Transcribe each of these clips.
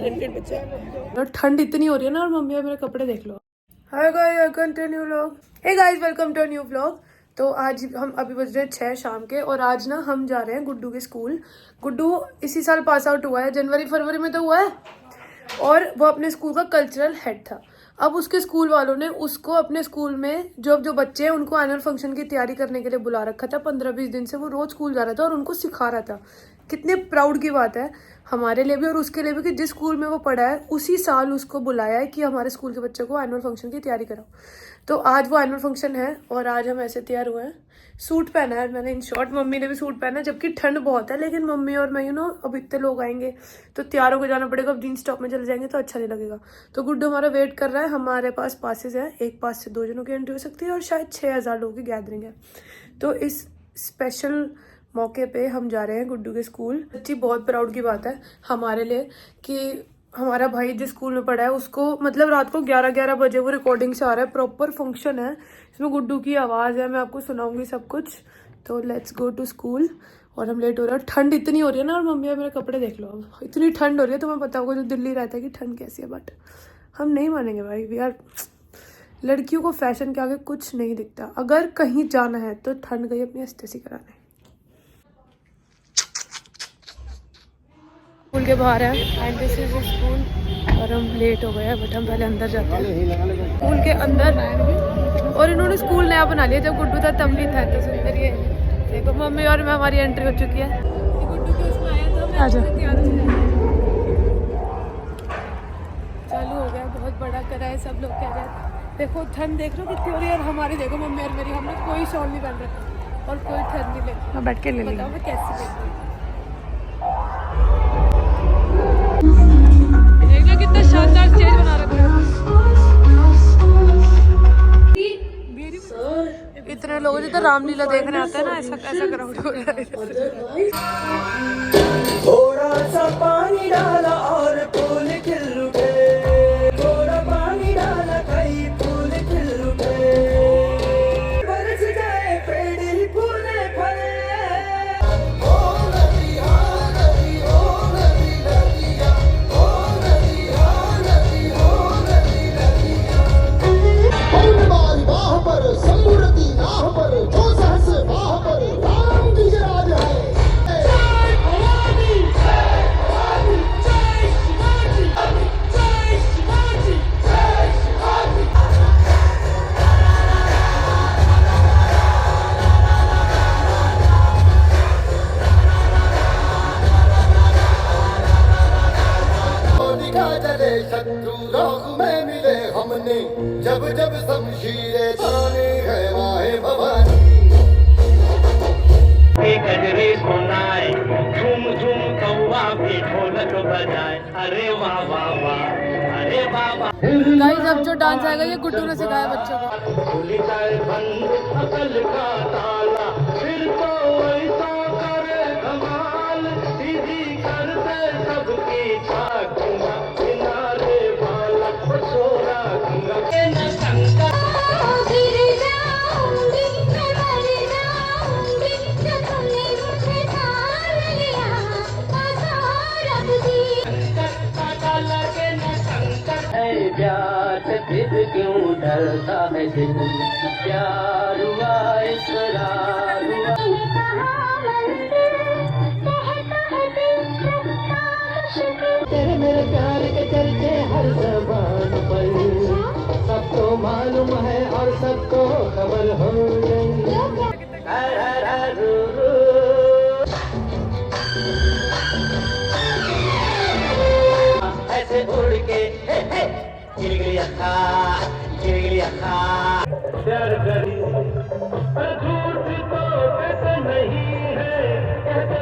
Talented बच्चा है। और ठंड इतनी हो रही है ना, और मम्मी और मेरे कपड़े देख लो। Hi guys, continue vlog. Hey guys, welcome to new vlog. तो आज हम अभी बज रहे 6 शाम के, और आज ना हम जा रहे हैं गुड्डू के स्कूल। गुड्डू इसी साल पास आउट हुआ है, जनवरी फरवरी में तो हुआ है, और वो अपने स्कूल का कल्चरल हेड था। अब उसके स्कूल वालों ने उसको अपने स्कूल में जो बच्चे हैं उनको एनुअल फंक्शन की तैयारी करने के लिए बुला रखा था। 15-20 दिन से वो रोज स्कूल जा रहा था और उनको सिखा रहा था। कितने प्राउड की बात है हमारे लिए भी और उसके लिए भी कि जिस स्कूल में वो पढ़ा है उसी साल उसको बुलाया है कि हमारे स्कूल के बच्चों को एनुअल फंक्शन की तैयारी कराओ। तो आज वो एनुअल फंक्शन है और आज हम ऐसे तैयार हुए हैं। सूट पहना है मैंने, इन शॉर्ट। मम्मी ने भी सूट पहना है, जबकि ठंड बहुत है, लेकिन मम्मी और मैं अब इतने लोग आएंगे तो तैयार होकर जाना पड़ेगा। अब जीन्स टॉप में चले जाएंगे तो अच्छा नहीं लगेगा। तो गुड्डू हमारा वेट कर रहा है। हमारे पास पासेस है, एक पास से 2 जनों की एंट्री हो सकती है और शायद 6000 लोगों की गैदरिंग है। तो इस स्पेशल मौके पे हम जा रहे हैं गुड्डू के स्कूल। सच्ची बहुत प्राउड की बात है हमारे लिए कि हमारा भाई जिस स्कूल में पढ़ा है उसको, मतलब रात को 11-11 बजे वो रिकॉर्डिंग से आ रहा है। प्रॉपर फंक्शन है, इसमें गुड्डू की आवाज़ है, मैं आपको सुनाऊंगी सब कुछ। तो लेट्स गो टू स्कूल। और हम लेट हो रहे हैं, ठंड इतनी हो रही है ना, और मम्मी और मेरे कपड़े देख लो। अब इतनी ठंड हो रही है, तो मैं पता होगा जो दिल्ली रहता है कि ठंड कैसी है, बट हम नहीं मानेंगे भाई। वी आर लड़कियों को फैशन के आगे कुछ नहीं दिखता। अगर कहीं जाना है तो ठंड गई अपनी एस्थेसी कराने। स्कूल के बाहर है एंड दिस इज स्कूल, और हम लेट हो गए हैं, बट हम पहले अंदर जाते हैं स्कूल के अंदर। और इन्होंने स्कूल नया बना लिया, जब गुड्डू था तब नहीं था। तो सुंदर ये देखो, मम्मी और मैं, हमारी एंट्री हो चुकी है। गुड्डू के उसमें आया था, मैं तैयार चालू हो गया, बहुत बड़ा करा है, सब लोग कह रहे हैं। देखो ठंड देख लो कितनी हो रही है, और हमारी देखो मम्मी और मेरी, हमने कोई शॉल नहीं पहन रखा और कोई ठंड नहीं लगी। मैं बैठ के ले बताओ मैं कैसी लग रही। देख लो कितना शानदार स्टेज बना रखा है। इतने लोग जितना रामलीला देखने आते हैं ना, ऐसा क्राउड हो रहा है। थोड़ा सा पानी डाला और फूल खिल उठे, थोड़ा पानी डाला कई फूल खिल उठे, बरस गए पेड़ ही फूले फले। ओ नदिया नदी, ओ नदी नदिया, ओ नदिया नदी, ओ नदी नदिया। हमारी बाह पर समृद्धि नाह पर जो सहस बाह पर राम विजराज है। शत्रु राह में मिले हमने, जब जब शमशीरें ताने है माहे भवानी। गजरे सुनाए, झूम झूम कौवा भी ढोलक बजाए, अरे वाह वाह वाह, अरे वाह वाह। गाइस अब जो डांस आएगा ये गुड्डू ने सिखाया बच्चों को। खुली जाए बंद अकल का ताला, फिर तो ऐसा करे धमाल, सीधी कर दे सबकी छातियां, किनारे वाला छोरा गंगा के न शंका। फिर क्यों डरता है दिल, प्यार हुआ इसरार हुआ। तेरे मेरे प्यार के चलते हर ज़बान पर सबको मालूम है और सबको खबर हो गई। ऐसे उड़ के गिर गई अखा, गिर गई अखा। प्यार करी पर झूठ तो ऐसा नहीं है, ऐसा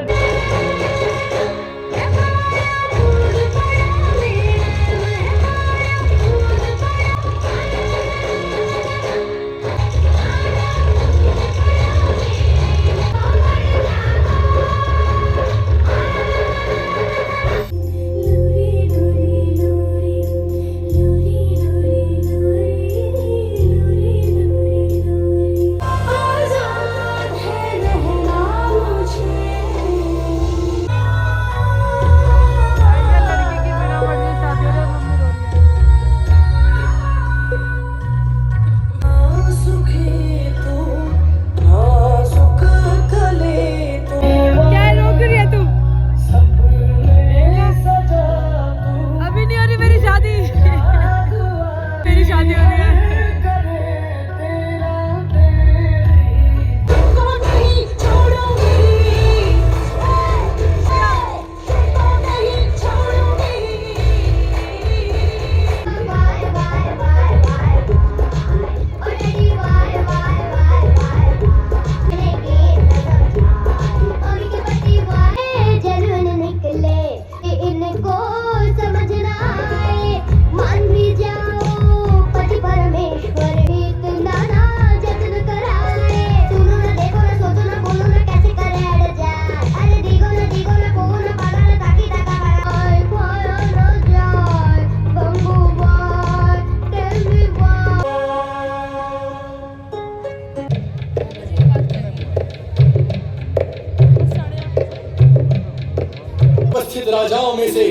उपस्थित राजाओं में से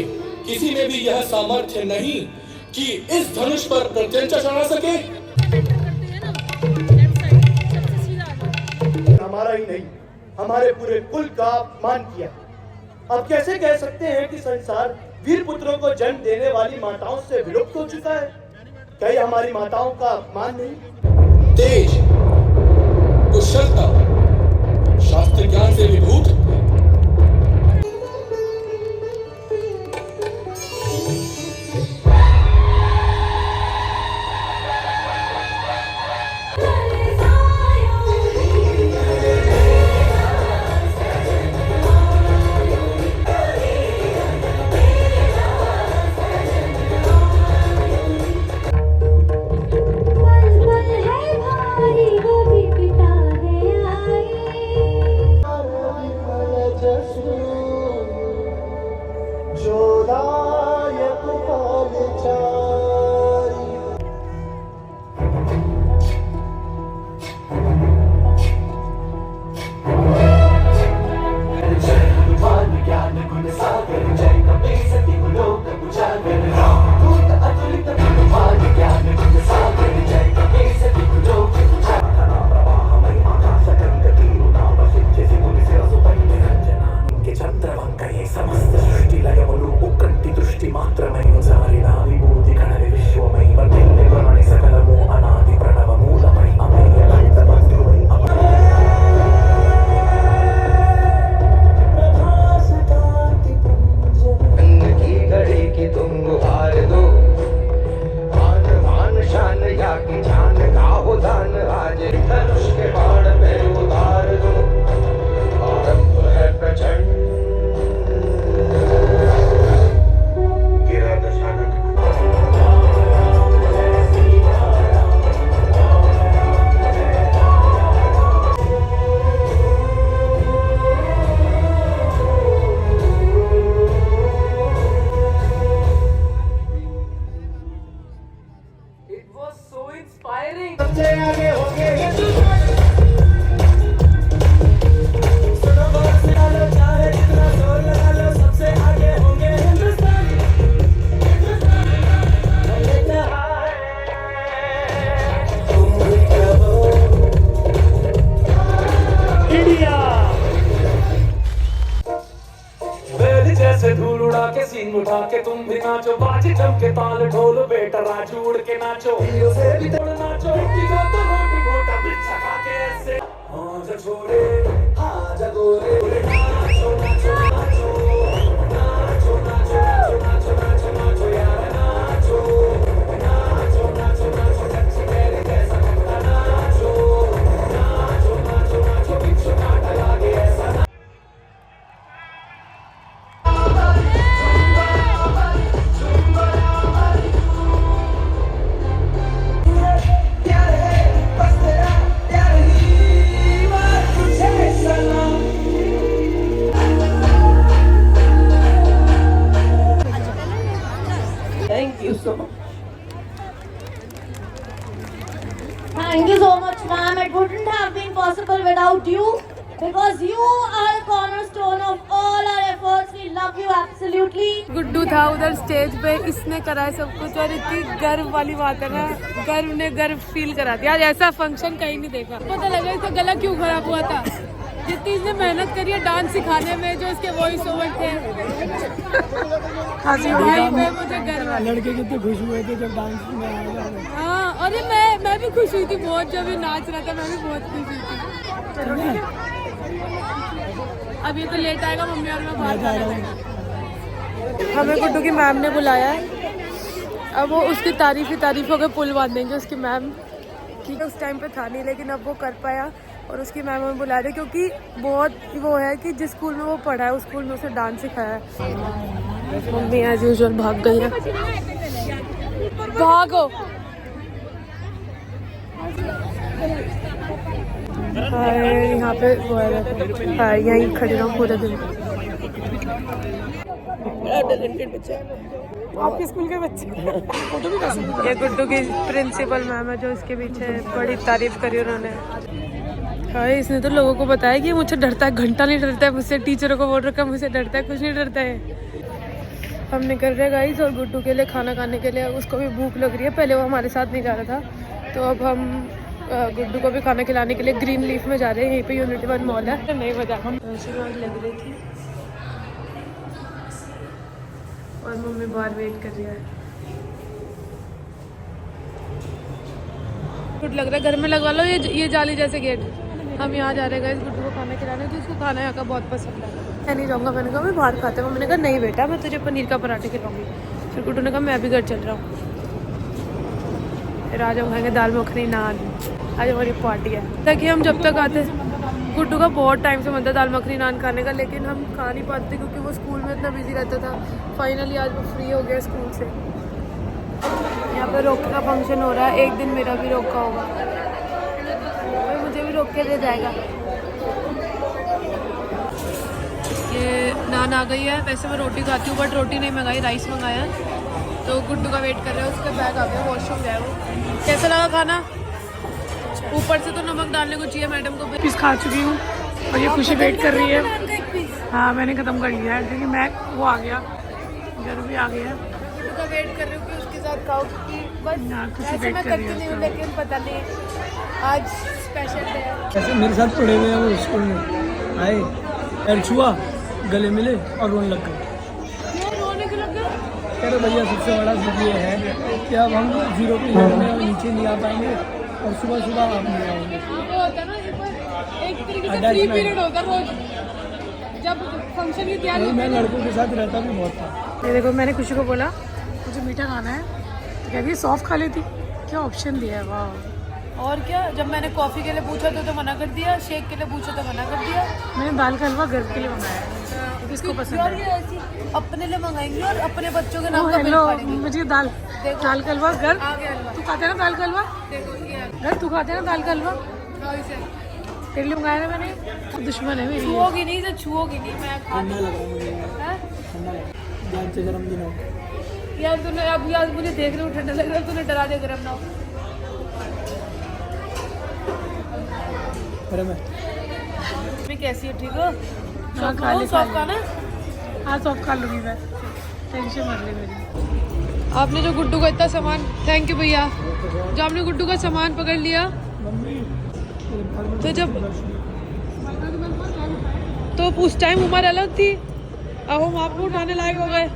किसी में भी यह सामर्थ्य नहीं कि इस धनुष पर प्रत्यंचा चढ़ा सके। हमारा ही नहीं, हमारे पूरे कुल का अपमान किया। अब कैसे कह सकते हैं कि संसार वीर पुत्रों को जन्म देने वाली माताओं से विलुप्त हो चुका है? क्या ये हमारी माताओं का अपमान नहीं? तेज, कुशलता, शास्त्र ज्ञान से विभूत, उठा के तुम भी नाचो, बाजी चमके ताल ढोल बेटा राजू उड़ के नाचो, से भी नाचो की जो तो रोटी मोटा बिच्छा खा के ऐसे हाँ जा छोरे हाँ जा गोरे नाचो नाचो नाचो नाचो नाचो नाचो नाचो नाचो यार नाचो नाचो नाचो नाचो कच्ची मेरे जैसा कपड़ा नाचो नाचो नाचो नाचो बिच्छू काटा लागे ऐसा। Thank you so much. Thank you so much, ma'am. It wouldn't have been possible without you because you are the cornerstone of all our efforts. We love you absolutely. Guddu था उधर स्टेज पे, इसने करा है सब कुछ और इतनी गर्व वाली बात है ना, गर्व ने गर्व फील करा दिया। आज ऐसा फंक्शन कहीं नहीं देखा। पता लगा इसका गला क्यों खराब हुआ था। जितनी इसने मेहनत करी है डांस सिखाने में, जो इसके वॉइस ओवर थे, मुझे गर्व है। लड़के कितने खुश हुए थे जब डांस में आया। हाँ, अरे मैं भी खुश हुई थी बहुत, जब ये नाच रहा था मैं भी बहुत खुश हुई थी। अब ये तो लेट आएगा, मम्मी और मैं बाहर जा रहा हूँ। हमें गुड्डू की मैम ने बुलाया है, अब वो उसकी तारीफ ही तारीफ होकर पुल बांध देंगे उसकी मैम की। उस टाइम पे था नहीं, लेकिन अब वो कर पाया और उसकी मैम हमें बुला रही, क्योंकि बहुत वो है कि जिस स्कूल में वो पढ़ा है उस स्कूल में उसे डांस सिखाया है। मम्मी एज यूजुअल भाग गई है। भागो। यहाँ पे वो है, यहीं खड़े रहो पूरे दिन। आपके स्कूल के बच्चे ये गुड्डू की प्रिंसिपल मैम है जो इसके पीछे बड़ी तारीफ करी उन्होंने। हाँ, इसने तो लोगों को बताया कि मुझसे डरता है, घंटा नहीं डरता है मुझसे, टीचरों को बोल रखा है मुझसे डरता है, कुछ नहीं डरता है। हम निकल रहे गाइस और गुड्डू के लिए खाना खाने के लिए, उसको भी भूख लग रही है। पहले वो हमारे साथ नहीं जा रहा था, तो अब हम गुड्डू को भी खाना खिलाने के लिए ग्रीन लीफ में जा रहे हैं। यहीं पे यूनिटी 1 मॉल है। नहीं बता हम लग रही थी और मम्मी बाहर वेट कर रही है। गुड लग रहा है, घर में लगवा लो ये जाली जैसे गेट। हम यहाँ जा रहे हैं गाइस गुड्डू को खाना खिलाने, तो उसको खाना यहाँ का बहुत पसंद है। मैं नहीं जाऊँगा, मैंने कहा मैं बाहर खाते हैं। मम्मी ने कहा नहीं बेटा, मैं तुझे पनीर का पराठे खिलाऊंगी। फिर गुड्डू ने कहा मैं अभी घर चल रहा हूँ। फिर आज हम खाएंगे दाल मखनी नान। आज हमारी पार्टी है। ताकि हम जब तक आते, गुड्डू का बहुत टाइम से बनता है दाल मखनी नान खाने का, लेकिन हम खा नहीं पाते क्योंकि वो स्कूल में इतना बिजी रहता था। फाइनली आज वो फ्री हो गया स्कूल से। यहाँ पर रोके का फंक्शन हो रहा है, एक दिन मेरा भी रोका होगा, मुझे भी रोक के दे जाएगा। ये नान आ गई है। वैसे मैं रोटी खाती हूँ बट रोटी नहीं मंगाई, राइस मंगाया है। तो गुड्डू का वेट कर रहे हैं, उसका बैग आ गया, वॉशरूम गया वो। कैसा लगा खाना? ऊपर से तो नमक डालने को चाहिए मैडम को। पीस खा चुकी हूँ और ये खुशी वेट कर रही है। हाँ मैंने ख़त्म कर लिया है क्योंकि मैं वो आ गया, घर भी आ गया। गुड्डू का वेट कर रही हूँ कि उसके साथ खाओ, क्योंकि बस ऐसे मैं करती नहीं हूँ, लेकिन पता नहीं आज स्पेशल डे है। ऐसे मेरे साथ पढ़े हुए हैं वो स्कूल में, आए पैर छुआ, गले मिले और रोने लग गए। रोने क्यों लग गए? कह रहे भैया सबसे बड़ा चीज़ ये है कि अब हम 0 पे नीचे नहीं आ पाएंगे और सुबह सुबह आप नहीं आओगे। वो होता है ना, एक तरीके से फ्री पीरियड होता है रोज जब फंक्शन की तैयारी। मैं लड़कों के साथ रहता भी बहुत था। ये देखो मैंने खुशी को बोला मुझे मीठा खाना है, तो कह रही सॉफ्ट खा लेती। क्या ऑप्शन दिया है, वाह। और क्या, जब मैंने कॉफ़ी के लिए पूछा तो मना कर दिया, शेक के लिए पूछा तो मना कर दिया। मैंने दाल का हलवा घर के लिए मंगाया है, किसको पसंद है। ये ऐसी अपने लिए मंगाएंगे और अपने बच्चों के नाम का बिल फाड़ेंगे। मुझे दाल का हलवा घर, तू खाते ना दाल का हलवा, घर तू खाते ना दाल का हलवा, तेरे लिए मंगाया ना मैंने। दुश्मन है मेरी, छुओगी नहीं तो छुओगी नहीं, मैं ठंडा लगा मुझे, जान से गर्म दिन हो यार। तूने अब यार मुझे देख रहे हो ठंडा लग रहा है, तूने डरा दे गरम ना हो। मैं कैसी है, ठीक हो? सॉफ्ट खाना, हाँ सॉफ्ट खा लूँगी मैं, टेंशन मत ले मेरी। आपने जो गुड्डू का इतना सामान, थैंक यू भैया, जो आपने गुड्डू का सामान पकड़ लिया, तो जब तो उस टाइम उम्र अलग थी, अब हम आपको उठाने लायक हो गए।